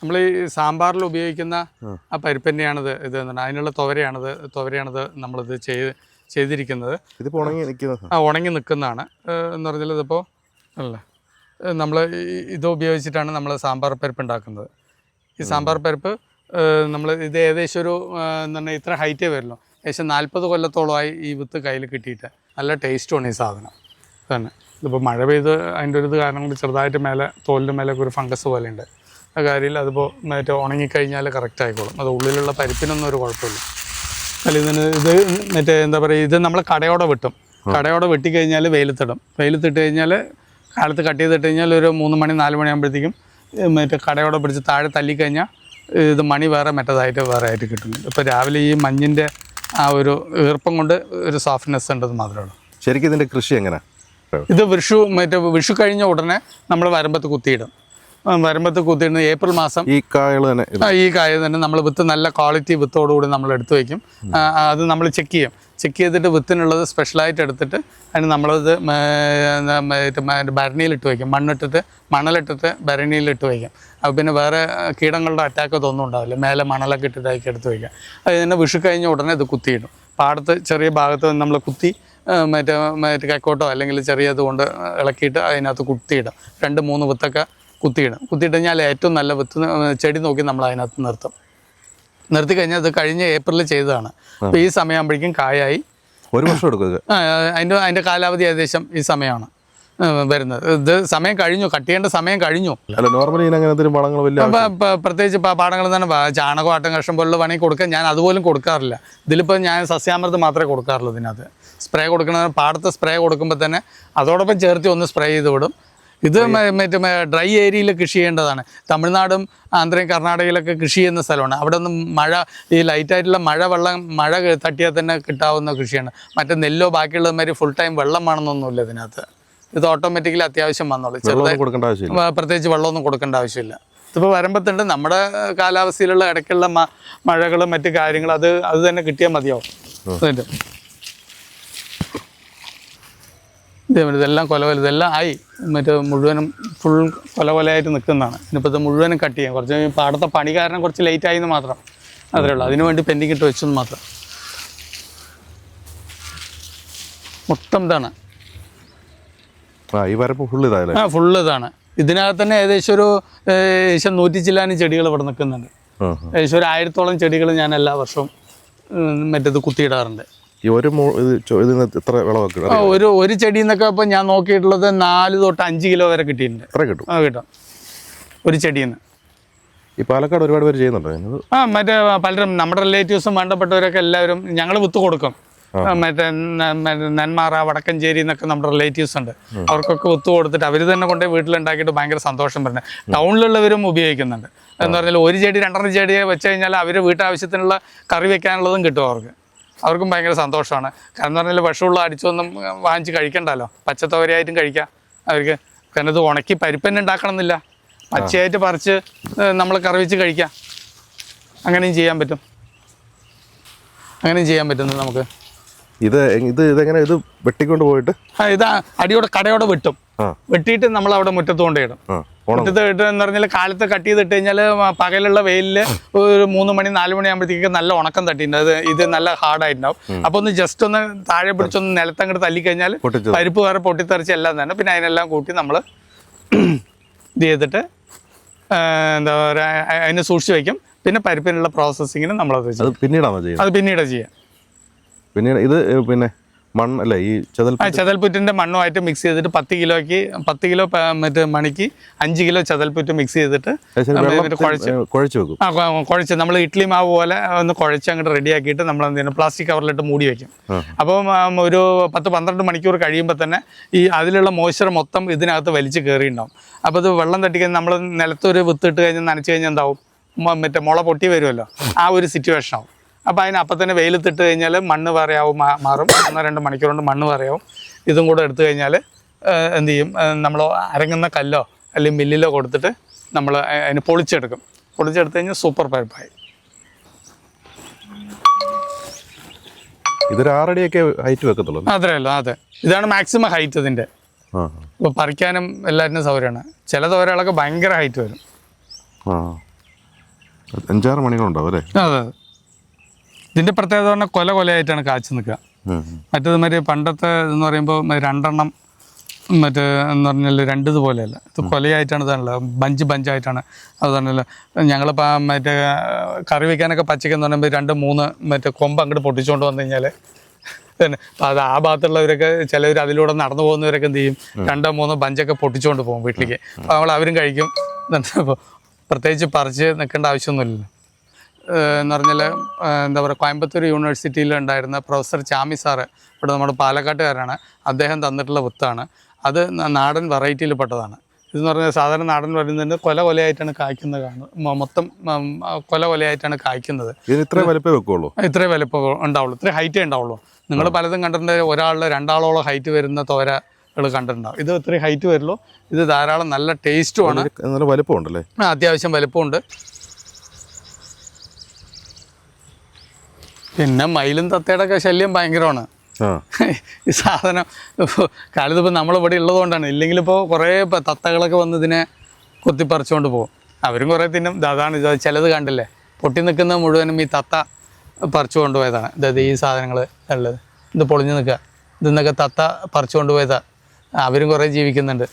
നമ്മൾ ഈ സാമ്പാറിൽ ഉപയോഗിക്കുന്ന ആ പരിപ്പ് തന്നെയാണിത്. ഇത് എന്താണ് അതിനുള്ള തുവരയാണിത് നമ്മളിത് ചെയ്തിരിക്കുന്നത്. ഇതിപ്പോൾ ഉണങ്ങി നിൽക്കുന്നതാണ് എന്ന് പറഞ്ഞാൽ ഇതിപ്പോൾ അല്ല നമ്മൾ ഇത് ഉപയോഗിച്ചിട്ടാണ് നമ്മൾ സാമ്പാർ പരിപ്പ് ഉണ്ടാക്കുന്നത്. ഈ സാമ്പാർ പരിപ്പ് നമ്മൾ ഇത് ഏകദേശം ഒരു എന്താണ് ഇത്ര ഹൈറ്റേ വരുള്ളൂ. ഏകദേശം 40 കൊല്ലത്തോളമായി ഈ വിത്ത് കയ്യിൽ കിട്ടിയിട്ട്. നല്ല ടേസ്റ്റുമാണ് ഈ സാധനം തന്നെ. ഇതിപ്പോൾ മഴ പെയ്ത് അതിൻ്റെ ഒരു ഇത് കാരണം കൊണ്ട് ചെറുതായിട്ട് മേലെ തോലിൻ്റെ മേലൊക്കെ ഒരു ഫംഗസ് പോലെ ഉണ്ട്. ആ കാര്യത്തിൽ അതിപ്പോൾ മറ്റേ ഉണങ്ങിക്കഴിഞ്ഞാൽ കറക്റ്റ് ആയിക്കോളും. അത് ഉള്ളിലുള്ള പരിപ്പിനൊന്നും ഒരു കുഴപ്പമില്ല. അല്ല ഇത് മറ്റേ എന്താ പറയുക, ഇത് നമ്മൾ കടയോടെ വെട്ടിക്കഴിഞ്ഞാൽ വെയിലത്തിട്ട് കഴിഞ്ഞാൽ കാലത്ത് കട്ട് ചെയ്തിട്ട് കഴിഞ്ഞാൽ ഒരു 3 മണി 4 മണിയാകുമ്പോഴത്തേക്കും മറ്റേ കടയോടെ പിടിച്ച് താഴെ തല്ലിക്കഴിഞ്ഞാൽ ഇത് മണി വേറെ ആയിട്ട് കിട്ടുന്നുണ്ട്. ഇപ്പോൾ രാവിലെ ഈ മഞ്ഞിൻ്റെ ആ ഒരു ഈർപ്പം കൊണ്ട് ഒരു സോഫ്റ്റ്നെസ് ഉണ്ടെന്ന് മാത്രമേ ഉള്ളൂ. ശരിക്കും ഇതിൻ്റെ കൃഷി എങ്ങനെ? ഇത് വിഷു കഴിഞ്ഞ ഉടനെ നമ്മൾ വരമ്പത്ത് കുത്തിയിടും. ഏപ്രിൽ മാസം ഈ കായ തന്നെ നമ്മൾ വിത്ത് നല്ല ക്വാളിറ്റി വിത്തോടുകൂടി നമ്മൾ എടുത്തു വയ്ക്കും. അത് നമ്മൾ ചെക്ക് ചെയ്തിട്ട് വിത്തിനുള്ളത് സ്പെഷ്യലായിട്ട് എടുത്തിട്ട് അതിന് നമ്മളത് ഭരണിയിലിട്ട് വയ്ക്കും. മണലിട്ടിട്ട് ഭരണിയിലിട്ട് വയ്ക്കും. അപ്പോൾ പിന്നെ വേറെ കീടങ്ങളുടെ അറ്റാക്ക് ഒന്നും ഉണ്ടാവില്ല. മേലെ മണലൊക്കെ ഇട്ടിട്ടാക്കി എടുത്ത് വയ്ക്കാം. അത് തന്നെ വിഷു കഴിഞ്ഞ ഉടനെ ഇത് കുത്തിയിടും. പാടത്ത് ചെറിയ ഭാഗത്ത് നമ്മൾ കുത്തി മറ്റേ കൈക്കോട്ടോ അല്ലെങ്കിൽ ചെറിയത് കൊണ്ട് ഇളക്കിയിട്ട് അതിനകത്ത് കുത്തിയിടും. 2-3 വിത്തൊക്കെ കുത്തിയിട്ട് കഴിഞ്ഞാൽ ഏറ്റവും നല്ല വിത്ത് ചെടി നോക്കി നമ്മൾ അതിനകത്ത് നിർത്തി കഴിഞ്ഞാൽ അത് കഴിഞ്ഞ ഏപ്രിലിൽ ചെയ്തതാണ്. അപ്പോൾ ഈ സമയമാകുമ്പോഴേക്കും കായായി 1 വർഷം എടുക്കും. അതിൻ്റെ കാലാവധി ഏകദേശം ഈ സമയമാണ് വരുന്നത്. ഇത് സമയം കഴിഞ്ഞു, കട്ട് ചെയ്യേണ്ട സമയം കഴിഞ്ഞു. പ്രത്യേകിച്ച് പാടങ്ങൾ തന്നെ ചാണകം ആട്ടുംകാഷ്ടം പോലുള്ള വേണമെങ്കിൽ കൊടുക്കാൻ ഞാൻ അതുപോലും കൊടുക്കാറില്ല. ഇതിലിപ്പോൾ ഞാൻ സസ്യാമൃതം മാത്രമേ കൊടുക്കാറുള്ളൂ. ഇതിനകത്ത് സ്പ്രേ കൊടുക്കണ പാടത്ത് സ്പ്രേ കൊടുക്കുമ്പോൾ തന്നെ അതോടൊപ്പം ചേർത്ത് ഒന്ന് സ്പ്രേ ചെയ്ത് വിടും. ഇത് മറ്റേ ഡ്രൈ ഏരിയയിൽ കൃഷി ചെയ്യേണ്ടതാണ്. തമിഴ്നാടും ആന്ധ്രയും കർണാടകയിലൊക്കെ കൃഷി ചെയ്യുന്ന സ്ഥലമാണ്. അവിടെ ഒന്നും ഈ ലൈറ്റായിട്ടുള്ള മഴ തട്ടിയാൽ തന്നെ കിട്ടാവുന്ന കൃഷിയാണ്. മറ്റേ നെല്ലോ ബാക്കിയുള്ളതുമാതിരി ഫുൾ ടൈം വെള്ളം വേണമെന്നൊന്നുമില്ല ഇതിനകത്ത്. ഇത് ഓട്ടോമാറ്റിക്കലി അത്യാവശ്യം വന്നോളൂ. പ്രത്യേകിച്ച് വെള്ളമൊന്നും കൊടുക്കേണ്ട ആവശ്യമില്ല. ഇതിപ്പോൾ വരുമ്പത്തുണ്ട് നമ്മുടെ കാലാവസ്ഥയിലുള്ള ഇടയ്ക്കുള്ള മഴകളും മറ്റു കാര്യങ്ങളും അത് തന്നെ കിട്ടിയാൽ മതിയാവും. ഇതെല്ലാം ഇതെല്ലാം ആയി മുഴുവനും ഫുൾ കൊലയായിട്ട് നിൽക്കുന്നതാണ്. ഇനിയിപ്പോൾ ഇത് മുഴുവനും കട്ട് ചെയ്യാം. കുറച്ച് പാടത്തെ പണി കാരണം കുറച്ച് ലേറ്റായി എന്ന് മാത്രം, അത്രേ ഉള്ളൂ. അതിനു വേണ്ടി പെൻഡിങ് ഇട്ട് വെച്ചെന്ന് മാത്രം. മൊത്തം ഇതാണ്. ഫുള്ള് ഇതാണ്. ഇതിനകത്ത് തന്നെ ഏകദേശം 100 ചില്ലാനും ചെടികൾ ഇവിടെ നിൽക്കുന്നുണ്ട്. ഏകദേശം ഒരു 1000-ഓളം ചെടികൾ ഞാൻ എല്ലാ വർഷവും മറ്റേത് കുത്തിയിടാറുണ്ട്. ഒരു ചെടി എന്നൊക്കെ ഇപ്പൊ ഞാൻ നോക്കിയിട്ടുള്ളത് 4 തൊട്ട് 5 കിലോ വരെ കിട്ടിയിട്ടുണ്ട്. കിട്ടും ഒരു ചെടിയിൽ നിന്ന്. ഈ പാലക്കാട് ഒരുപാട് പേര് ചെയ്യുന്നുണ്ട്. മറ്റേ പലരും നമ്മുടെ റിലേറ്റീവ്സും വേണ്ടപ്പെട്ടവരൊക്കെ എല്ലാവരും ഞങ്ങൾ വിത്ത് കൊടുക്കും. മറ്റേ നെന്മാറ വടക്കഞ്ചേരി എന്നൊക്കെ നമ്മുടെ റിലേറ്റീവ്സ് ഉണ്ട്. അവർക്കൊക്കെ വിത്ത് കൊടുത്തിട്ട് അവർ തന്നെ കൊണ്ടുപോയി വീട്ടിലുണ്ടാക്കിയിട്ട് ഭയങ്കര സന്തോഷം പറഞ്ഞത്. ടൗണിലുള്ളവരും ഉപയോഗിക്കുന്നുണ്ട്. എന്ന് പറഞ്ഞാൽ ഒരു ചെടി 2 ചെടി വെച്ച് കഴിഞ്ഞാൽ അവർ വീട്ടാവശ്യത്തിനുള്ള കറി വെക്കാനുള്ളതും കിട്ടും. അവർക്കും ഭയങ്കര സന്തോഷമാണ്. കാരണം എന്ന് പറഞ്ഞാൽ വിഷമുള്ള അടിച്ചൊന്നും വാങ്ങിച്ച് കഴിക്കണ്ടല്ലോ, പച്ചത്തോരയായിട്ടും കഴിക്കാം അവർക്ക്. കാരണം ഇത് ഉണക്കി പരിപ്പന്നെ ഉണ്ടാക്കണം എന്നില്ല, പച്ചയായിട്ട് പറിച്ച് നമ്മൾ കറി വെച്ച് കഴിക്കാം. അങ്ങനെയും ചെയ്യാൻ പറ്റും നമുക്ക്. ഇതെങ്ങനെ ഇത് വെട്ടിക്കൊണ്ട് പോയിട്ട് ഇത് കടയോടെ വെട്ടിയിട്ട് നമ്മൾ അവിടെ മുറ്റത്ത് കൊണ്ടിടും. മുറ്റത്ത് എന്ന് പറഞ്ഞാൽ കാലത്ത് കട്ട് ചെയ്തിട്ട് കഴിഞ്ഞാൽ പകലുള്ള വെയിലിൽ ഒരു 3 മണി 4 മണി ആകുമ്പോഴത്തേക്ക് നല്ല ഉണക്കം തട്ടിയിട്ടുണ്ട്. ഇത് നല്ല ഹാർഡായിട്ടുണ്ടാവും. അപ്പോൾ ഒന്ന് ജസ്റ്റ് ഒന്ന് താഴെ പിടിച്ചൊന്ന് നിലത്തങ്ങോട്ട് തല്ലിക്കഴിഞ്ഞാൽ പരിപ്പ് വേറെ പൊട്ടിത്തെറിച്ച് എല്ലാം തന്നെ. പിന്നെ അതിനെല്ലാം കൂട്ടി നമ്മൾ ഇത് ചെയ്തിട്ട് എന്താ പറയുക അതിനെ സൂക്ഷിച്ച് വയ്ക്കും. പിന്നെ പരിപ്പിനുള്ള പ്രോസസ്സിങ്ങിന് നമ്മളത് പിന്നീട് ചെയ്യാം. പിന്നീട് ഇത് മണ്ണല്ലേ ഈ ചതൽപ്പുറ്റിന്റെ മണ്ണുമായിട്ട് മിക്സ് ചെയ്തിട്ട് 10 കിലോ മറ്റേ മണിക്ക് 5 കിലോ ചതൽപ്പുറ്റ് മിക്സ് ചെയ്തിട്ട് കുഴച്ച് നമ്മൾ ഇഡ്ഡലി മാവ് പോലെ ഒന്ന് കുഴച്ച് അങ്ങോട്ട് റെഡിയാക്കിയിട്ട് നമ്മൾ എന്ത് ചെയ്യണം, പ്ലാസ്റ്റിക് കവറിലിട്ട് മൂടി വയ്ക്കും. അപ്പം ഒരു 10-12 മണിക്കൂർ കഴിയുമ്പോൾ തന്നെ ഈ അതിലുള്ള മോയ്സ്ചർ മൊത്തം ഇതിനകത്ത് വലിച്ച് കയറിയിട്ടുണ്ടാവും. അപ്പോൾ ഇത് വെള്ളം തട്ടിക്കഴിഞ്ഞാൽ നമ്മൾ നിലത്തൊരു വിത്തിട്ട് കഴിഞ്ഞാൽ നനച്ച് കഴിഞ്ഞാൽ എന്താവും, മറ്റേ മുള പൊട്ടി വരുമല്ലോ, ആ ഒരു സിറ്റുവേഷൻ ആവും. അപ്പോൾ അപ്പം തന്നെ വെയിലത്തിട്ട് കഴിഞ്ഞാൽ മണ്ണ് പറയാവും മാറും. 1-2 മണിക്കൂർ കൊണ്ട് മണ്ണ് പറയാവും. ഇതും കൂടെ എടുത്തു കഴിഞ്ഞാൽ എന്ത് ചെയ്യും, നമ്മൾ അരങ്ങുന്ന കല്ലോ അല്ലെങ്കിൽ മില്ലിലോ കൊടുത്തിട്ട് നമ്മൾ അതിന് പൊളിച്ചെടുത്ത് കഴിഞ്ഞാൽ സൂപ്പർ പരിപ്പായി. ഇതൊരു 6 അടിയൊക്കെ ഹൈറ്റ് വെക്കത്തുള്ളൂ. അത്രയല്ലോ, അതെ. ഇതാണ് മാക്സിമം ഹൈറ്റ് ഇതിൻ്റെ. ഇപ്പോൾ പറിക്കാനും എല്ലാറ്റിനും സൗകര്യമാണ്. ചില തോരകളൊക്കെ ഭയങ്കര ഹൈറ്റ് വരും. 5-6 മണികളുണ്ടാവും അല്ലേ? അതെ. ഇതിൻ്റെ പ്രത്യേകത പറഞ്ഞാൽ കൊലയായിട്ടാണ് കാച്ചു നിൽക്കുക. മറ്റേത് മറ്റേ പണ്ടത്തെ എന്ന് പറയുമ്പോൾ 2 എണ്ണം മറ്റേ എന്ന് പറഞ്ഞാൽ 2 ഇതുപോലെയല്ല. ഇത് കൊലയായിട്ടാണ് ഇതാണല്ലോ, ബഞ്ചായിട്ടാണ്. അത് പറഞ്ഞല്ലോ ഞങ്ങളിപ്പോൾ മറ്റേ കറി വയ്ക്കാനൊക്കെ പച്ചക്കെന്ന് പറയുമ്പോൾ 2-3 മറ്റേ കൊമ്പ് അങ്ങോട്ട് പൊട്ടിച്ചുകൊണ്ട് വന്നു കഴിഞ്ഞാൽ തന്നെ അപ്പം അത് ആ ഭാഗത്തുള്ളവരൊക്കെ ചിലവർ അതിലൂടെ നടന്നു പോകുന്നവരൊക്കെ എന്ത് ചെയ്യും, 2-3 ബഞ്ചൊക്കെ പൊട്ടിച്ചുകൊണ്ട് പോകും വീട്ടിലേക്ക്. അപ്പോൾ അവരും കഴിക്കും. അപ്പോൾ പ്രത്യേകിച്ച് പറിച്ച് നിൽക്കേണ്ട ആവശ്യമൊന്നുമില്ലല്ലോ. എന്ന് പറഞ്ഞാൽ എന്താ പറയുക, കോയമ്പത്തൂർ യൂണിവേഴ്സിറ്റിയിൽ ഉണ്ടായിരുന്ന പ്രൊഫസർ ചാമി സാറ്, ഇവിടെ നമ്മുടെ പാലക്കാട്ടുകാരാണ്, അദ്ദേഹം തന്നിട്ടുള്ള വിത്താണ്. അത് നാടൻ വെറൈറ്റിയിൽ പെട്ടതാണ്. ഇതെന്ന് പറഞ്ഞാൽ സാധാരണ നാടൻ വരുന്നതിന് കൊലയായിട്ടാണ് കായ്ക്കുന്നത്. മൊത്തം കൊലയായിട്ടാണ് കായ്ക്കുന്നത്. ഇത്രേ വലിപ്പം വെക്കുള്ളൂ, ഇത്രേ വലിപ്പം ഉണ്ടാവുള്ളൂ, ഇത്രേ ഹൈറ്റേ ഉണ്ടാവുള്ളൂ. നിങ്ങൾ പലതും കണ്ടിട്ടുണ്ട്, 2-ആളോളം ഹൈറ്റ് വരുന്ന തോരകൾ കണ്ടിട്ടുണ്ടാവും. ഇത് ഇത്രയും ഹൈറ്റ് വരുള്ളൂ. ഇത് ധാരാളം നല്ല ടേസ്റ്റുമാണ്, നല്ല വലിപ്പമുണ്ടല്ലേ? അത്യാവശ്യം വലിപ്പമുണ്ട്. പിന്നെ മയിലും തത്തയുടെ ഒക്കെ ശല്യം ഭയങ്കരമാണ്. ഈ സാധനം കാലത്ത് ഇപ്പോൾ നമ്മളിവിടെ ഉള്ളതുകൊണ്ടാണ്. ഇല്ലെങ്കിൽ ഇപ്പോൾ കുറേ തത്തകളൊക്കെ വന്ന് ഇതിനെ കൊത്തിപ്പറിച്ചുകൊണ്ട് പോകും. അവരും കുറേ തിന്നും. അതാണ് ഇത് ചിലത് കണ്ടില്ലേ, പൊട്ടി നിൽക്കുന്ന മുഴുവനും ഈ തത്ത പറിച്ചു കൊണ്ടുപോയതാണ്. അതായത് ഈ സാധനങ്ങൾ ഉള്ളത് ഇത് പൊളിഞ്ഞു നിൽക്കുക, ഇതിന്നൊക്കെ തത്ത പറിച്ചു കൊണ്ടുപോയതാണ്. അവരും കുറേ ജീവിക്കുന്നുണ്ട്.